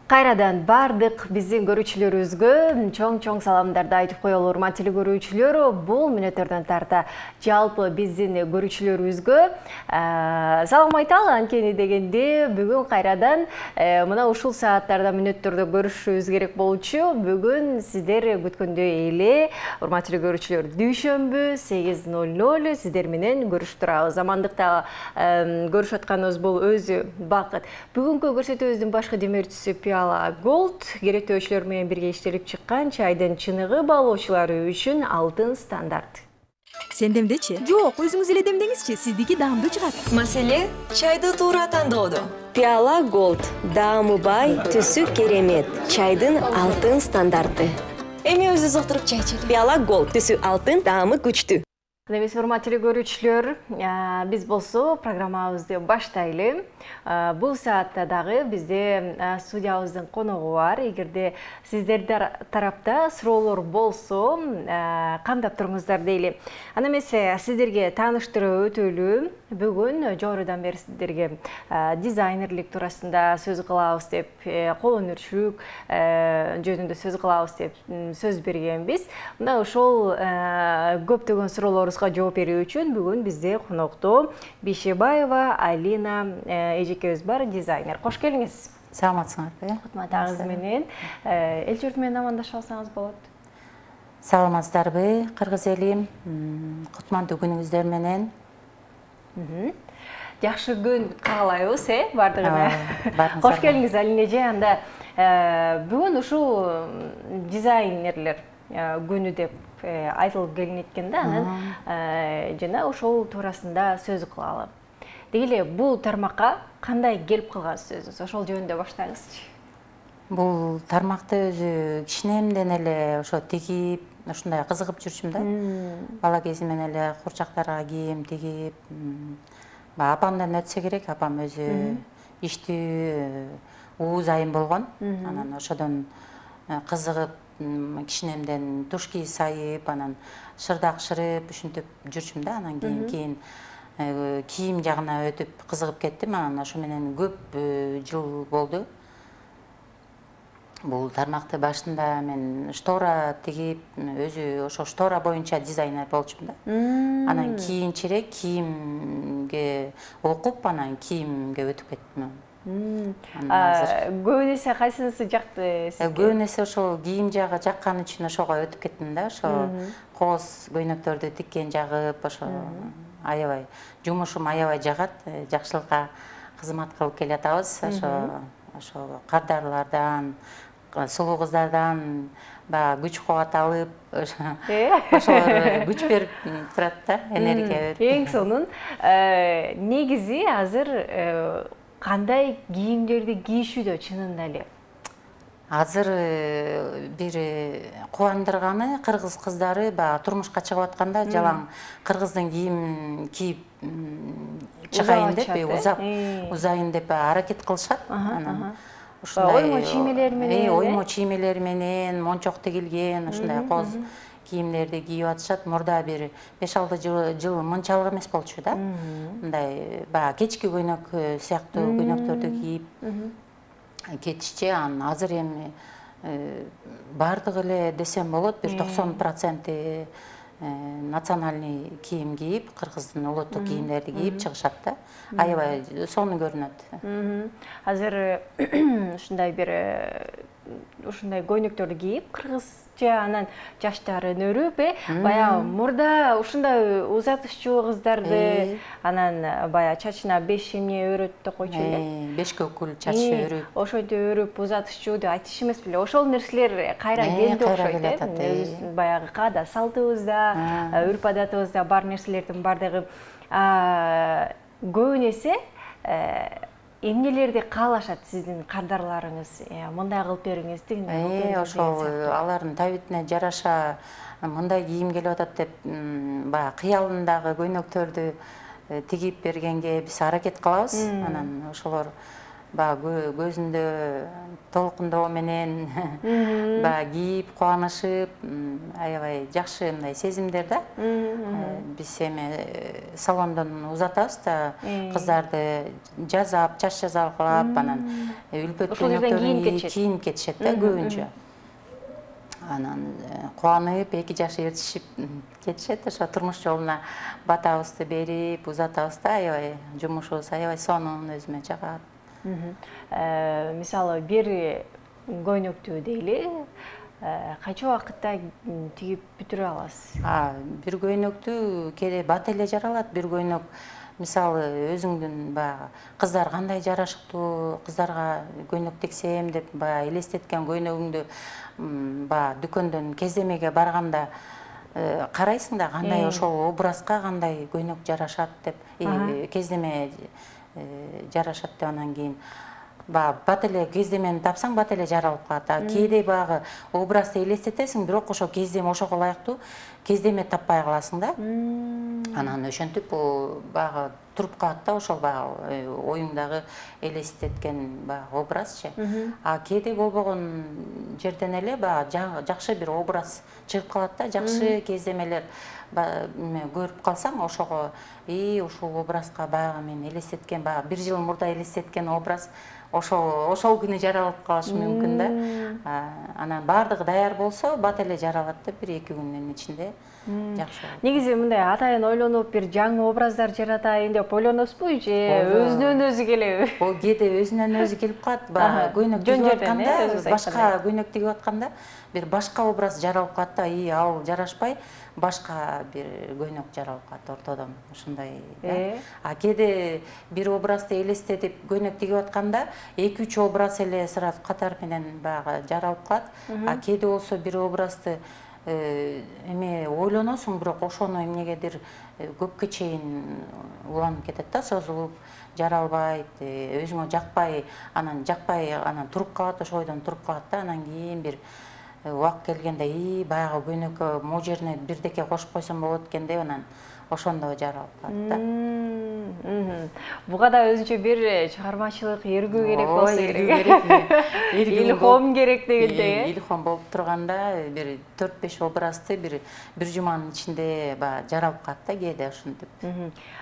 Кайрадан бардык биздин көрүүчүлөрүбүзгө чоң саламдарды айтып коелу, урматтуу көрүүчүлөр. Бул мүнөттөрдөн тарта жалпы биздин көрүүчүлөрүбүзгө салам айталы. Анткени дегенде бүгүн кайрадан мына ушул сааттарда мүнөттөрдө көрүшүбүз керек болчу. Бүгүн сиздер күткөндөй эле урматтуу көрүүчүлөр дүйшөмбү 8:00 сиздер менен көрүшүп турабыз. Амандыкта көрүшүп атканыбыз бул өзү бакыт. Бүгүнкү көрсөтүүбүздүн башкы демөөрчүсү Пиала Gold керектөөчүлөр менен бирге иштелип чыккан чайдын чыныгы баалоочулары үчүн алтын стандарт. Сен демдечи? Жок, өзүңүз эле демдеңизчи, сиздики даамдуу чыгат. Маселе чайды туура тандоодо. Пиала Gold даамы бай, түсү керемет. Чайдын алтын стандарты. Эми өзү зоктуруп чай ичели. Пиала Gold түсү алтын, даамы күчтүү. Эмес урматтуу көрүүчүлөр, биз болсо программабызды баштайлы. Бул саатта дагы бизде студиябыздын коногу бар. Эгерде сиздердин тарапта суроолор болсо, кандап туруңуздар дейли. Ана эмесе сиздерге тааныштырып өтөлү. Бүгүн жогорудан бери сиздерге дизайнерлик туурасында сөз кылабыз деп, кол өнөрчүлүк жөнүндө сөз кылабыз деп сөз бергенбиз. Мына ошол көптөгөн суроолорубузга жооп берүү үчүн бүгүн бизде коноктоо Бишебаева Алина эжекебиз бар, дизайнер. Кош келиңиз. Саламатсыңарбы? Кутматыңыз менен эл журт менен амандашып алсаңыз болот. Саламатсыздарбы, кыргыз элим? Кутмандуу күнүңүздөр менен. Жакшы күн каалайбыз, бардыгына. Кош келиңиз Алина эже. Анда бүгүн ушул дизайнерлер күнү деп айтылып келинет экен да, анан жана ошол туурасында сөз кылалы. Деги бул тармакка кандай келип калгансыз өзүңүз? Ошол жөнүндө баштаңызчы. Бул тармакты өзү кичинемден эле ошо тигип, ушундай кызыгып жүрчүм да. Бала кезимден эле курчактарга кийим тигип, апамдан өтсө керек, апам өзү иштүү, ууз айым болгон. Анан ошодон кызыгып, кичинемден туш кийиз сайып, анан шырдак шырып, ушинтип жүрчүм да. Анан кийин кийим жагына өтүп кызыгып кеттим. Анан ошо менен көп жыл болду. Бул тармакты башында мен штора тигип, өзү ошо штора боюнча дизайнер болчумун да. Анан кийинчерээк кийимге окуп, анан кийимге өтүп кеттим. Көп нерсе кайсынысы жакты сизге? Көп нерсе ошол кийим жагы жаккан үчүн ошого өтүп кеттим да. Ошо кооз көйнөктөрдү тиккен жагып, ошо аябай жумушум аябай жагат, жакшылыкка кызмат кылып келатабыз. Ошо кардарлардан, сулуу кыздардан баягы күч кубат алып, ошолор күч берип турат да, энергия берип. Эң сонун негизи азыр кандай кийимдерди кийишүүдө чынында эле? Азыр бир кубандырганы кыргыз кыздары баягы турмушка чыгып атканда жалаң кыргыздын кийимин кийип чыгайын деп, узайын деп аракет кылышат. Анан оймо чиймелер менен, оймо чиймелер менен, мончок тигилген, ушундай кооз кийимдерди кийип атышат. Мурда бир 5-6 жыл мынчалык эмес болчу да. Мындай баягы кечки көйнөк сыяктуу көйнөктөрдү кийип кетишчи. Азыр эми бардыгы эле десем болот, бир 90% национальный кийим кийип, кыргыздын улуттук кийимдерди кийип чыгышат да. Аябай сонун көрүнөт. Азыр ушундай бир ушундай көйнөктөрдү кийип, кыргызча анан жаштарын өрүп, баягы мурда ушундай узатышчу кыздарды, анан баягы чачына 5 эмне өрөт да койчу эле. 5 көкүл чачы өрүп. Ошентип өрүп узатышчу деп айтыш эмес беле. Ошол нерселер кайра келди окшойт. Өзүбүздүн баягы каада салтыбызда, үрп адатыбызда бар нерселердин бардыгы көбүнесе эмнелерди каалашат сиздин кардарларыңыз? Мындай кылып бериңиз, тигиндей кылып бериңиз. Ошол алардын табитине жараша мындай кийим келип атат деп, баягы кыялындагы көйнөктөрдү тигип бергенге биз аракет кылабыз. Анан ошолор баягы көзүндө толкундоо менен баягы кийип кубанышып аябай жакшы мындай сезимдер да. Биз эми салондон узатабыз да кыздарды жазап, чач жазалкылап, анан үлпөт көйнөктөрүн кийинип кетишет да көбүнчө. Анан кубанып, 2 жаш ертишип кетишет, ошо турмуш жолуна батабызды берип, узатабыз да, аябай жумушубуз аябай сонун, өзүмө жагат. Мисалы, бир көйнөктү дейли, канча убакытта тигип бүтүрө аласыз? Бир көйнөктү кээде бат эле жаралат, бир көйнөк. Мисалы, өзүңдүн баягы кыздар кандай жарашыктуу, кыздарга көйнөк тиксем деп баягы элестеткен көйнөгүңдү баягы дүкөндөн кездемеге барганда карайсың да, кандай ошол образга кандай көйнөк жарашат деп, кездеме жарашат деп, анан кийин бат эле кездемени тапсаң бат эле жаралып калат. Кээде баягы образды элестетесиң, бирок ошо кездеме ошого ылайыктуу кездеме таппай каласың да. Анан ошентип баягы туруп калат да, ошол баягы оюңдагы элестеткен баягы образчы. Кээде болбогон жерден эле баягы жакшы бир образ чыгып калат да, жакшы кездемелер көрүп калсаң, ошого ушул образга баягы мен элестеткен, баягы 1 жыл мурда элестеткен образ ошол күнү жаралып калышы мүмкүн да. Анан баардыгы даяр болсо, бат эле жаралат да, 1-2 күндүн ичинде жакшы болот. Негизи мындай атайын ойлонуп, бир жаңы образдар жаратайын деп ойлоносузбу же өзүнөн өзү келеби? Кээде өзүнөн өзү келип калат. Баягы көйнөк тигип атканда, башка көйнөк тигип атканда, бир башка образ жаралып калат да, ал жарашпай, башка бир көйнөк жаралып калат ортодон, ошондой. Кээде бир образды элестетип көйнөк тигип атканда, 2-3 образ эле сразу катар менен баягы жаралып калат. Кээде болсо бир образды эме ойлоносуң, бирок ошону эмнегедир көпкө чейин уланып кетет да, созулуп, жаралбайт, өзүңө жакпай, анан туруп калат, ошо ойдон туруп калат да, анан кийин бир убакыт келгенде баягы көйнөккө могу жерине бирдеке кошуп койсом болот экен деп, анан ошондо жаралып калат да. Буга да өзүнчө бир чыгармачылык эргүү керек болсо керек. Илхом керек дегендей. Илхом болуп турганда бир 4-5 образды бир жуманын ичинде жаралып калат да, кээде ошентип.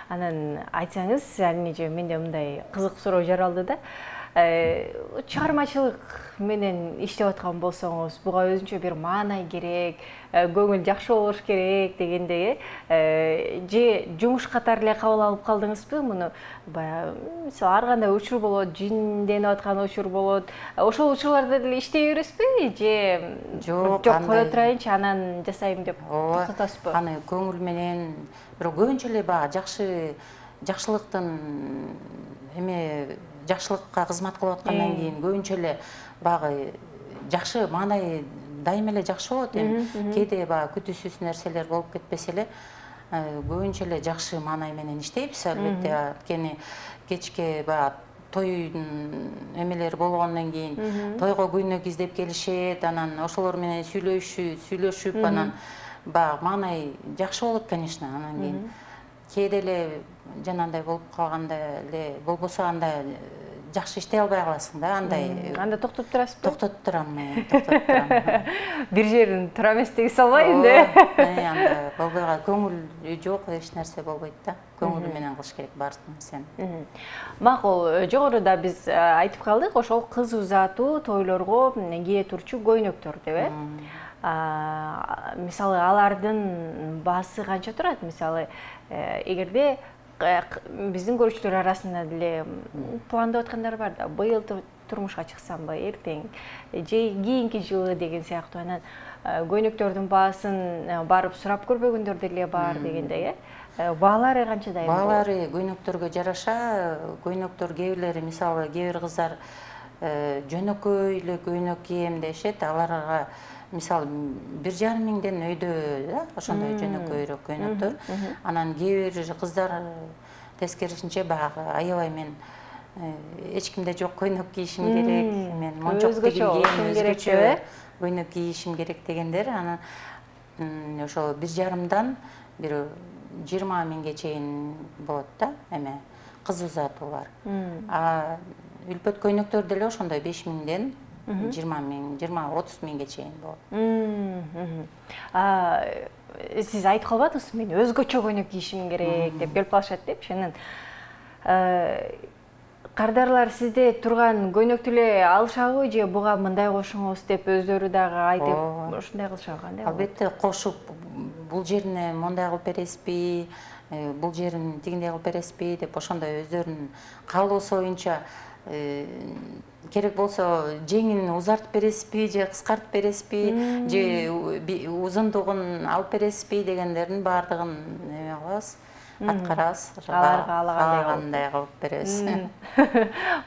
Анан айтсаңыз, эмне менде мындай кызык суроо жаралды да. Чыгармачылык менен иштеп аткан болсоңуз, буга өзүнчө бир маанай керек, көңүл жакшы болуш керек дегендей, же жумуш катары эле кабыл алып калдыңызбы муну? Баягы мисалы ар кандай учур болот, жинденип аткан учур болот. Ошол учурларда деле иштей бересизби же жок, кое турайынчы анан жасайм деп токтотосузбу? Аны көңүл менен, бирок көбүнчө эле баягы жакшылыктын жакшылыкка кызмат кылып аткандан кийин көбүнчө эле баягы жакшы маанай дайыма эле жакшы болот. Кээде баягы күтүүсүз нерселер болуп кетпесе эле, көбүнчө эле жакшы маанай менен иштейбиз, албетте. Анткени кечке баягы тойдун эмелери болгондон кийин тойго көйнөк издеп келишет, анан ошолор менен сүйлөшүп, анан баягы маанай жакшы болот, конечно. Анан кийин кээде эле жанагындай болуп калганда эле болбосо, анда жакшы иштей албай каласың да, андай. Анда токтоп турасызбы? Токтотуп турам, токтотуп турам. Бир жерин тура эмес деги салбай энди. Анда болбой калат, көңүл жок, эч нерсе болбойт да. Көңүл менен кылыш керек баар нерсени. Макул, жогоруда биз айтып калдык, ошол кыз узатуу тойлорго кие турчу көйнөктөр деп, мисалы алардын баасы канча турат? Мисалы, эгерде биздин көрүүчүлөр арасында деле пландап аткандар бар да, быйыл турмушка чыксамбы, эртең, же кийинки жылы деген сыяктуу. Анан көйнөктөрдүн баасын барып сурап көрбөгөндөр деле бар дегендей, баалары канчадай? Баалары көйнөктөргө жараша, көйнөктөр кээ бирлери, мисалы, кээ бир кыздар жөнөкөй эле көйнөк кийем дешет, аларга мисалы 1,5 миңден өйдө да, ошондой жөнөкөйрөөк көйнөктөр. Анан кээ бир кыздар тескерисинче баягы аябай мен эч кимде жок көйнөк кийишим керек, мен мончок тигилген өзгөчө көйнөк кийишим керек дегендер, анан ошо 1,5-дан бир 20 миңге чейин болот да, эме кыз узатуулар. үлпөт көйнөктөр деле ошондой 5.000ден 20.000, 20-30 миңге чейин болот. Сиз айтып калбадыңызбы, мен өзгөчө көйнөк кийишим керек деп келип калышат деп, шенен кардарлар сизде турган көйнөктү эле алышабы же буга мындай кошуңуз деп өздөрү дагы айтып ушундай кылышабы, кандай? Албетте кошуп, бул жерине мондай кылып бересизби, бул жерин тигиндей кылып бересизби деп ошондой өздөрүнүн каалоосу боюнча керек болсо жеңин узартып бересизби же кыскартып бересизби же узундугун алып бересизби дегендердин баардыгын эме кылабыз, аткарабыз, аларга каалагандай кылып беребиз.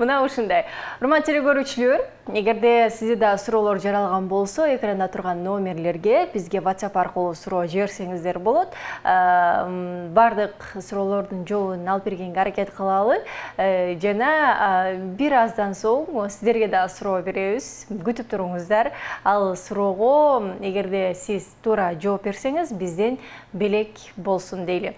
Мына ушундай. Урматтуу телекөрүүчүлөр, эгерде сизде да суроолор жаралган болсо, экранда турган номерлерге бизге WhatsApp аркылуу суроо жиберсеңиздер болот. Бардык суроолордун жообун алып бергенге аракет кылалы. Жана бир аздан соң сиздерге да суроо беребиз. Күтүп туруңуздар. Ал суроого эгерде сиз туура жооп берсеңиз, бизден белек болсун дейли.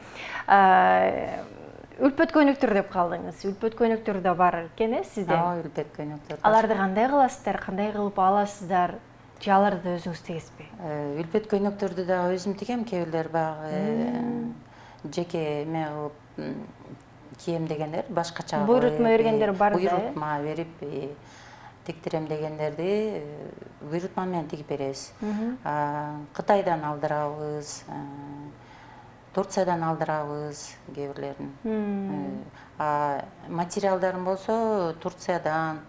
Үлпөт көйнөктөр деп калдыңыз. Үлпөт көйнөктөр да бар экен, сизде? Үлпөт көйнөктөр. Аларды кандай кыласыздар, кандай кылып аласыздар? Же аларды да өзүңүз тигесизби? Үлпөт көйнөктөрдү да өзүм тигем, кээ бирлер баягы жеке эме кылып кийем дегендер, башкача буйрутма бергендер бар да. Буйрутма берип тиктирем дегендерди буйрутма менен тигип беребиз. Кытайдан алдырабыз, Турциядан алдырабыз кээ бирлерин. Материалдарын болсо Турциядан,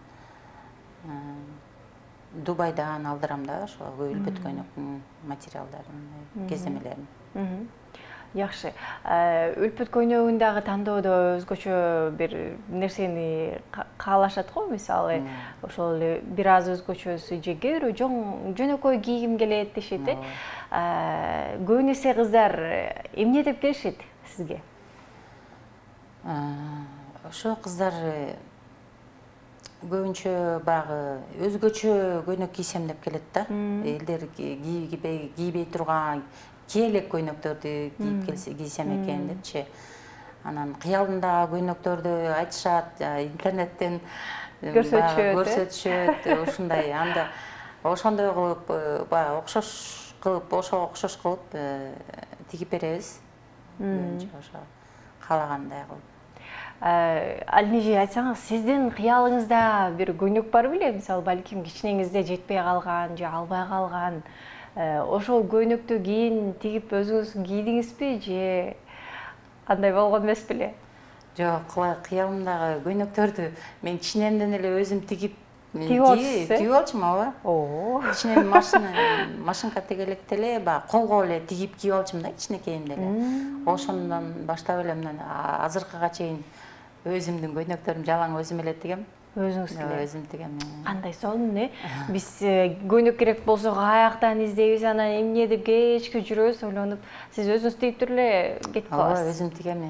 Дубайдан алдырам да, ошо үлпөт көйнөктүн материалдарын, кеземелерин. Жакшы. Үлпөт көйнөгүн дагы тандоодо өзгөчө бир нерсени каалашат го, мисалы, ошол эле бир аз өзгөчөсү же кээ бирөө жөнөкөй кийгим келет дешет. Көбүн эсе кыздар эмне деп келишет сизге? Ошо кыздар көбүнчө баягы өзгөчө көйнөк кийсем деп келет да. Элдер кийбей турган киелек көйнөктөрдү кийсем экен депчи. Анан кыялындагы көйнөктөрдү айтышат, интернеттен көрсөтүшөт, ушундай. Анда ошондой кылып, баягы окшош кылып, ошого окшош кылып тигип беребиз. Ошо каалагандай кылып. Ал неже айтсаңыз, сиздин кыялыңызда бир көйнөк бар беле? Мисалы, балким кичинеңизде жетпей калган же албай калган. Ошол көйнөктү кийин тигип өзүңүз кийдиңизби же андай болгон эмес беле? Жок, кыялымдагы көйнөктөрдү мен кичинемден эле өзүм тигип алчумун, ооба. Кичинем машинка тегелекте эле, баягы колго эле тигип кийип алчумун да, кичинекейимде эле. Ошондон баштап эле мына азыркыга чейин өзүмдүн көйнөктөрүм жалаң өзүм эле тигем. Өзүңүз тигем. Өзүм тигем. Кандай сонун, Биз көйнөк керек болсо каяктан издейбиз, анан эмне деп кечке жүрөбүз, ойлонуп, сиз өзүңүз тигип туруп эле кетип каласыз. Ооба, өзүм тигем.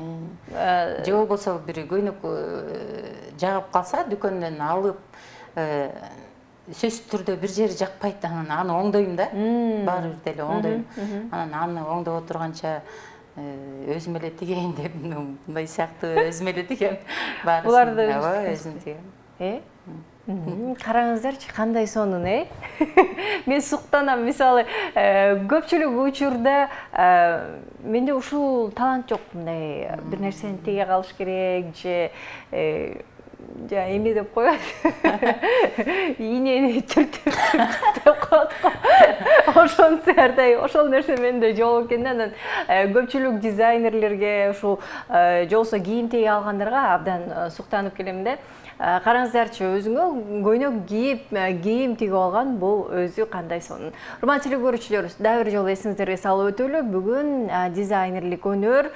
Же болбосо бир көйнөк жагып калса, дүкөндөн алып, сөзсүз түрдө бир жери жакпайт, анан аны оңдойм да. Баары бир деле оңдойм. Анан аны оңдоп отурганча өзүм эле тигейин деп, мындай сыяктуу өзүм эле тигем. Буларды өзүм тигем. Караңыздарчы, кандай сонун, Мен суктанам, мисалы, көпчүлүк учурда менде ушул талант жок, мындай бир нерсени тиге калыш керек же эме деп коет. Ийнени түртүп деп коет го. Ошон сыярдай, ошол нерсе менде жок экен. Анан көпчүлүк дизайнерлерге, ушул же болбосо кийим тиге алгандарга абдан суктанып келем да. Караңыздарчы, өзүңө көйнөк кийип, кийим тигип алган бул өзү кандай сонун. Урматтуу телекөрүүчүлөр, дагы бир жолу эсиңиздерге салып өтөлү. Бүгүн дизайнерлик өнөр,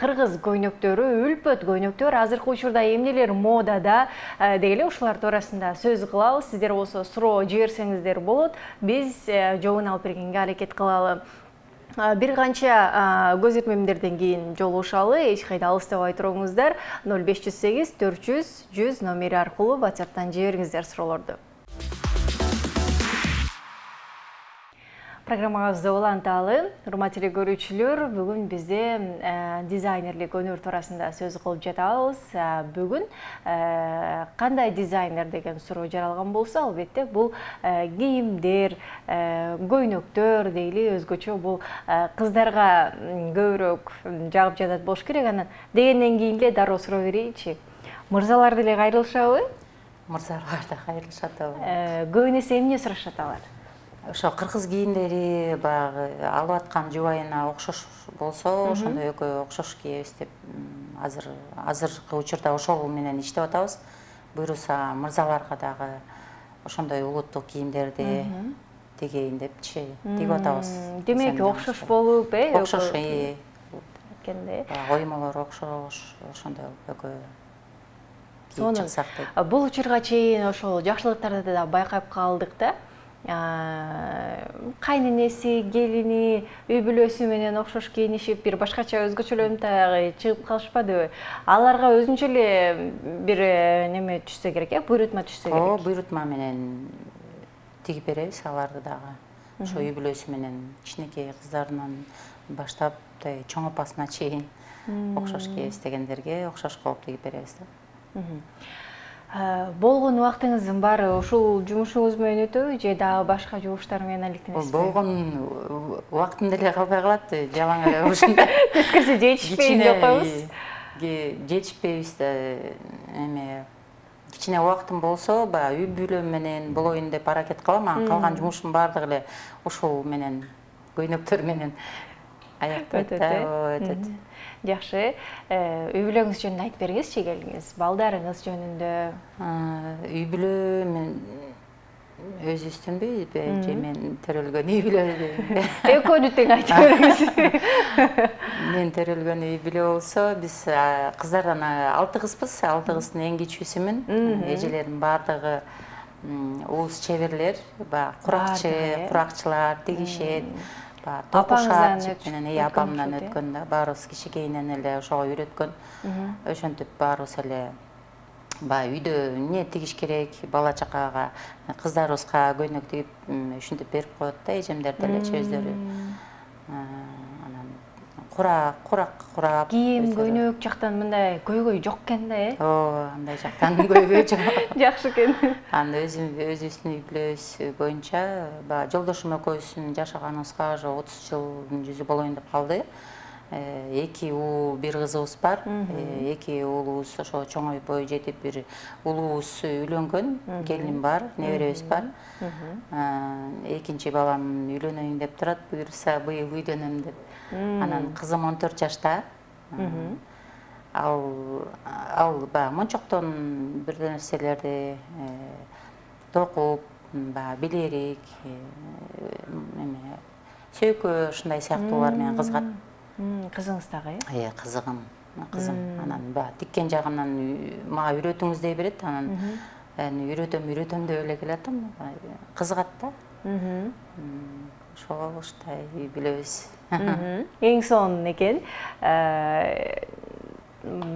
кыргыз көйнөктөрү, үлпөт көйнөктөр азыркы учурда эмнелер модада дегеле ушулар туурасында сөз кылабыз. Сиздер болсо суроо жиберсеңиздер болот. Биз жообун алып бергенге аракет кылалы. Бир канча көзөтмөмдөрдөн кийин жолугушалы, эч кайда алыстабай туруңуздар. 0508 400 100 номери аркылуу WhatsApp'тан жибериңиздер суроолорду. программабызды уланталы. Урматтуу көрүүчүлөр, бүгүн бизде дизайнерлик өнөр туурасында сөз кылып жатабыз. Бүгүн кандай дизайнер деген суроо жаралган болсо, албетте бул кийимдер, көйнөктөр дейли, өзгөчө бул кыздарга көбүрөөк жагып жатат болуш керек. Анан дегенден кийин эле дароо суроо берейинчи. Мырзалар деле кайрылышабы? Мырзалар да кайрылышат. Көбүн эсе эмне сурашат алар? Ошо кыргыз кийимдери баягы алып аткан жубайына окшош болсо, ошондой экөө окшош кийебиз деп азыркы учурда ошол менен иштеп атабыз. Буюрса мырзаларга дагы ошондой улуттук кийимдерди тигейин депчи тигип атабыз. Демек окшош болуп, окшош эткенде. Оймолор окшош, ошондой экөө кийип чыксак деп. Бул учурга чейин ошол жакшылыктарды да байкап калдык да. Кайненеси, келини, үй бүлөсү менен окшош кийинишип, бир башкача өзгөчөлөнүп чыгып калышпадыбы? Аларга өзүнчө эле бир неме түшсө керек, буйрутма түшсө керек. Буйрутма менен тигип беребиз аларды дагы. Ошо үй бүлөсү менен кичинекей кыздарынан баштап, чоң апасына чейин окшош кийебиз дегендерге окшош кылып тигип беребиз да. Болгон убактыңыздын баары ушул жумушуңуз менен өтөбү же дагы башка жумуштар менен алектенесизби? Болгон убактым деле калбай калат, жалаң эле ушундай. Тескерисинче жетишпейт деп коебуз. Жетишпейбиз да, эме кичине убактым болсо, баягы үй бүлөм менен болоюн деп аракет кылам, анан калган жумушум баардыгы эле ушул менен, көйнөктөр менен аякталат да, өтөт. Жакшы. Үй бүлөңүз жөнүндө айтып бергизчи, келиңиз. Балдарыңыз жөнүндө. Үй бүлө мен өзүбүздүнбү же мен төрөлгөн үй бүлө? Экөөнү тең айтып бериңиз. Мен төрөлгөн үй бүлө болсо, биз кыздардан 6 кызбыз, 6 кыздын эң кичүүсүмүн. Эжелердин баардыгы уус чеберлер, куракчылар, тигишет. Токушат менен апамдан өткөн да, баарыбыз кичинекейинен эле ошого үйрөткөн. Ошентип баарыбыз эле баягы үйдө эмне тигиш керек, бала чакага, кыздарыбызга көйнөк тигип, ушинтип берип коет да, эжемдер делечи өздөрү. Анан курак. Кийим, көйнөк жактан мындай көйгөй жок экен да, Ооба, андай жактан көйгөй жок. Жакшы экен. Анан өзүбүздүн үй бүлөбүз боюнча, баягы жолдошум экөөбүздүн жашаганыбызга уже 30 жылдын жүзү болоюн деп калды. 2 уулу, 1 кызыбыз бар. 2 уулубуз ошо чоңоюп бою жетип, бир уулубуз үйлөнгөн, келиним бар, неберебиз бар. Экинчи балам үйлөнөйүн деп турат, буюрса быйыл үйдөнөм деп. Анан кызым 14 жашта. Ал баягы мончоктон бир нерселерди токуп, баягы билерик, сөйкө ушундай сыяктуулар менен кызыгат. Кызыңыз дагы, Кызым. Анан баягы тиккен жагынан мага үйрөтүңүз дей берет, анан үйрөтөм деп эле келатам, кызыгат да. Ошол ушундай үй бүлөбүз. Эң сонун экен.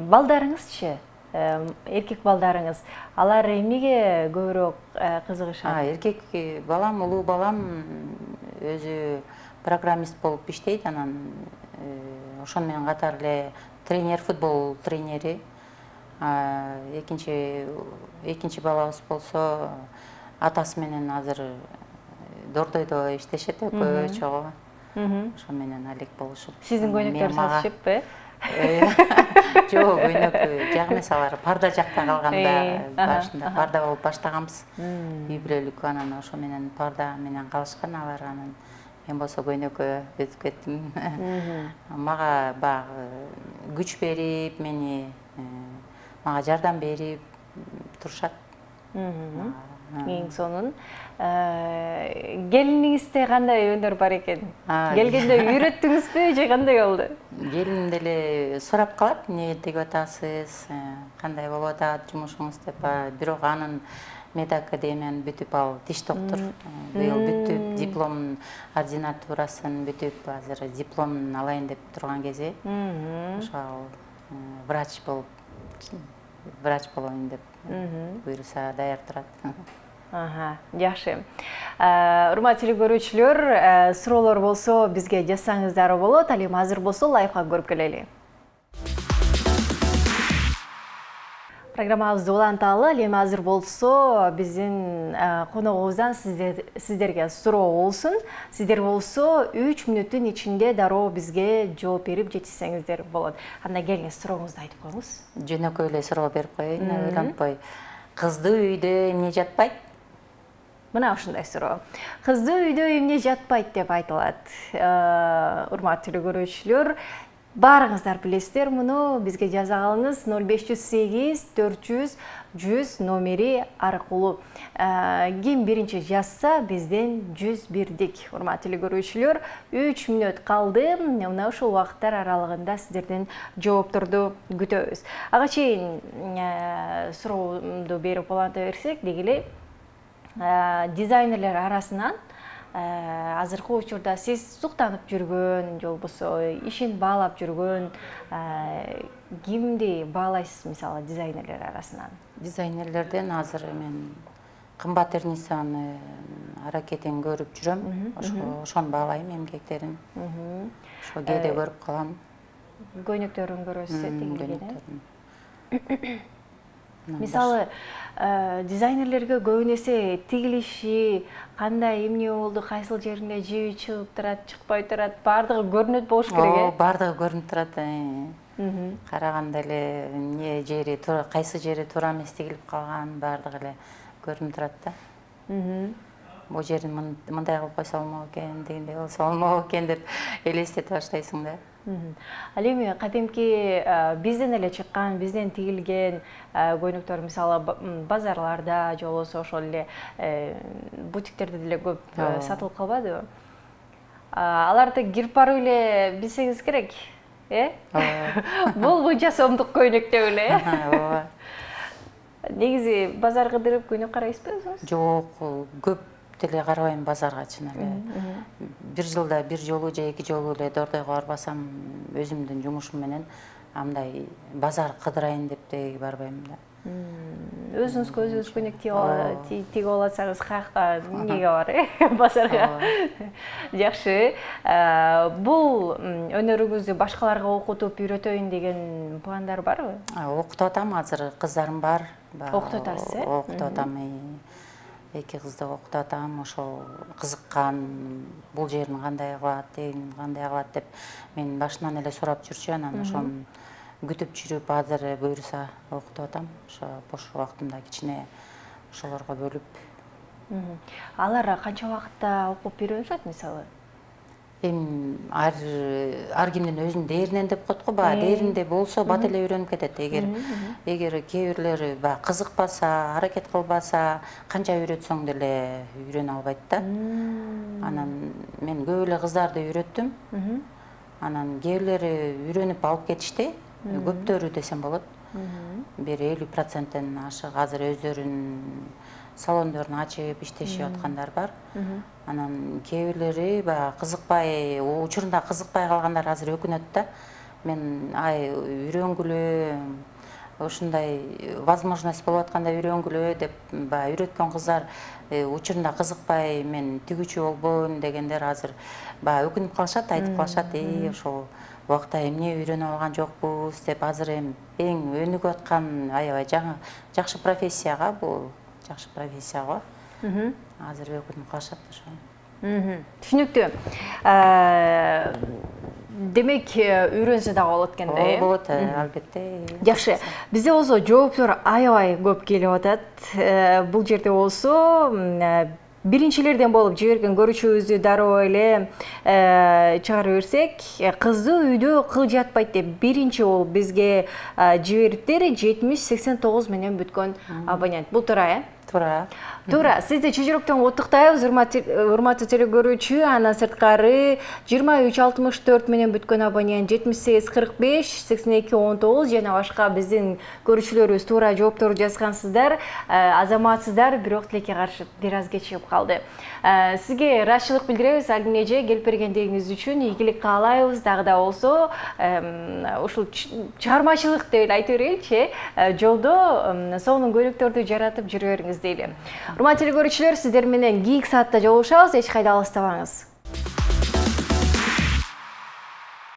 Балдарыңызчы? Эркек балдарыңыз, алар эмнеге көбүрөөк кызыгышат? Эркек балам, улуу балам өзү программист болуп иштейт, анан ошон менен катар эле тренер, футбол тренери. Экинчи балабыз болсо атасы менен азыр Дордойдо иштешет, экөө чогуу. Ошо менен алек болушуп. Сиздин көйнөктөр сатышыппы? Жок, көйнөк жак эмес, алар парда жакта калганда, башында парда болуп баштаганбыз. Үй бүлөлүк, анан ошо менен парда менен калышкан алар, анан мен болсо көйнөккө өтүп кеттим. Мага баягы күч берип, мага жардам берип турушат. Эң сонун. Келиниңизде кандай өнөр бар экен? Келгенде үйрөттүңүзбү же кандай болду? Келиним деле сурап калат, эмне тигип атасыз, кандай болуп атат жумушуңуз деп. Бирок анын медакадемияны бүтүп, ал тиш доктор. Быйыл бүтүп, диплом ординатурасын бүтүп, азыр дипломун алайын деп турган кези. Ошол врач болоюн деп буйруса даяр турат. Жакшы. Урматтуу көрүүчүлөр, суроолор болсо бизге жазсаңыздар болот. Ал эми азыр болсо лайфхак көрүп келели. Программабызды уланталы. Ал эми азыр болсо биздин коногубуздан сиздерге суроо болсун. Сиздер болсо 3 мүнөттүн ичинде дароо бизге жооп берип жетишсеңиздер болот. Анда келиңиз, сурооңузду айтып коюңуз. Жөнөкөй эле суроо берип коеюн, ойлонтпой. Кызды үйдө эмне жатпайт? Мына ушундай суроо. Кызды үйдө эмне жатпайт деп айтылат. Урматтуу көрүүчүлөр, баарыңыздар билесиздер муну, бизге жаза калыңыз 0508 400 100 номери аркылуу. Ким биринчи жазса бизден 101дик. Урматтуу көрүүчүлөр, 3 мүнөт калды. Мына ушул убакыттар аралыгында сиздерден жоопторду күтөбүз. Ага чейин суроомду берип уланта берсек, дегеле дизайнерлер арасынан азыркы учурда сиз суктанып жүргөн, же болбосо ишин баалап жүргөн кимди баалайсыз, мисалы дизайнерлер арасынан? Дизайнерлерден азыр мен кымбат Эрнисаны аракетин көрүп жүрөм. Ошону баалайм, эмгектерин. Ошо кээде көрүп калам. Көйнөктөрүн көрөсүз, мисалы дизайнерлерге көбүнесе тигилиши кандай, эмне болду, кайсыл жеринде жиби чыгып турат, чыкпай турат, баардыгы көрүнөт болуш керек. Баардыгы көрүнүп турат. Караганда эле эмне жери, кайсы жери туура эмес тигилип калган, баардыгы эле көрүнүп турат да. Бул жерин мындай кылып койсо болмок экен, дегендей болсо болмок экен деп элестете баштайсың да. Ал эми кадимки бизден эле чыккан, бизден тигилген көйнөктөр мисалы базарларда же болбосо ошол эле бутиктерде деле көп сатылып калбадыбы? Аларды кирип барып эле билсеңиз керек, Бул мынча сомдук көйнөк деп эле. Ооба. Негизи базар кыдырып көйнөк карайсызбы өзүңүз? Жок, көп деле карабайм базарга, чын эле. Бир жылда бир жолу же эки жолу эле Дордойго барбасам, өзүмдүн жумушум менен андай базар кыдырайын деп деги барбайм да. Өзүңүзгө өзүңүз көйнөк тигип алсаңыз каяка эмнеге бар, базарга. Жакшы. Бул өнөрүңүздү башкаларга окутуп үйрөтөйүн деген пландар барбы? Окутуп атам, азыр кыздарым бар. Окутуп атасыз, Окутуп атам. Эки кызды окутуп атам, ошол кызыккан, бул жерин кандай кылат, тегин кандай кылат деп мен башынан эле сурап жүрчү, анан ошону күтүп жүрүп азыр буюрса окутуп атам. Ошо бош убактымда кичине ошолорго бөлүп. Алар канча убакытта окуп үйрөнүшөт мисалы? Ар кимдин өзүнүн дээринен деп коет го, баягы дээринде болсо бат эле үйрөнүп кетет. Эгер кээ бирлери баягы кызыкпаса, аракет кылбаса, канча үйрөтсөң деле үйрөнө албайт да. Анан мен көп эле кыздарды үйрөттүм. Анан кээ бирлери үйрөнүп алып кетишти. Көптөрү десем болот. Бир 50%-тен ашык азыр өздөрүнүн салондорун ачып иштешип аткандар бар. Анан кээ бирлери баягы кызыкпай, учурунда кызыкпай калгандар азыр өкүнөт да. Мен үйрөнгүлө, ушундай возможность болуп атканда үйрөнгүлө деп баягы үйрөткөн кыздар учурунда кызыкпай, мен тигүүчү болбойм дегендер азыр баягы өкүнүп калышат, айтып калышат, ошол убакта эмне үйрөнүп алган жокпуз деп. Азыр эми эң өнүгүп аткан аябай жаңы жакшы профессияга, бул жакшы профессия го. Азыр өкүнүп калышат ошо. Түшүнүктүү. Демек, үйрөнсө дагы болот экен да, болот, албетте. Жакшы. Бизде болсо жооптор аябай көп келип атат. Бул жерде болсо биринчилерден болуп жиберген көрүүчүбүздү дароо эле чыгарып берсек, кызды үйдө кыл жатпайт деп биринчи болуп бизге жибериптер 70-89 менен бүткөн абонент. Бул туура, Туура. Туура. Сизди чыжырыктан куттуктайбыз, урматтуу телекөрүүчү. Андан сырткары 23-64 менен бүткөн абонент 78-45 82-19 жана башка биздин көрүүчүлөрүбүз туура жоопторду жазгансыздар. Азаматсыздар, бирок тилекке каршы бир аз кечигип калды. Сизге ыраазычылык билдиребиз, Альбинеже келип бергендигиңиз үчүн ийгилик каалайбыз. Дагы да болсо ушул чыгармачылык деп айтып береличи, жолдо сонун көйнөктөрдү жаратып жүрө бериңиз. дейли. Урматтуу көрүүчүлөр, сиздер менен кийинки саатта жолугушабыз, эч кайда алыстабаңыз.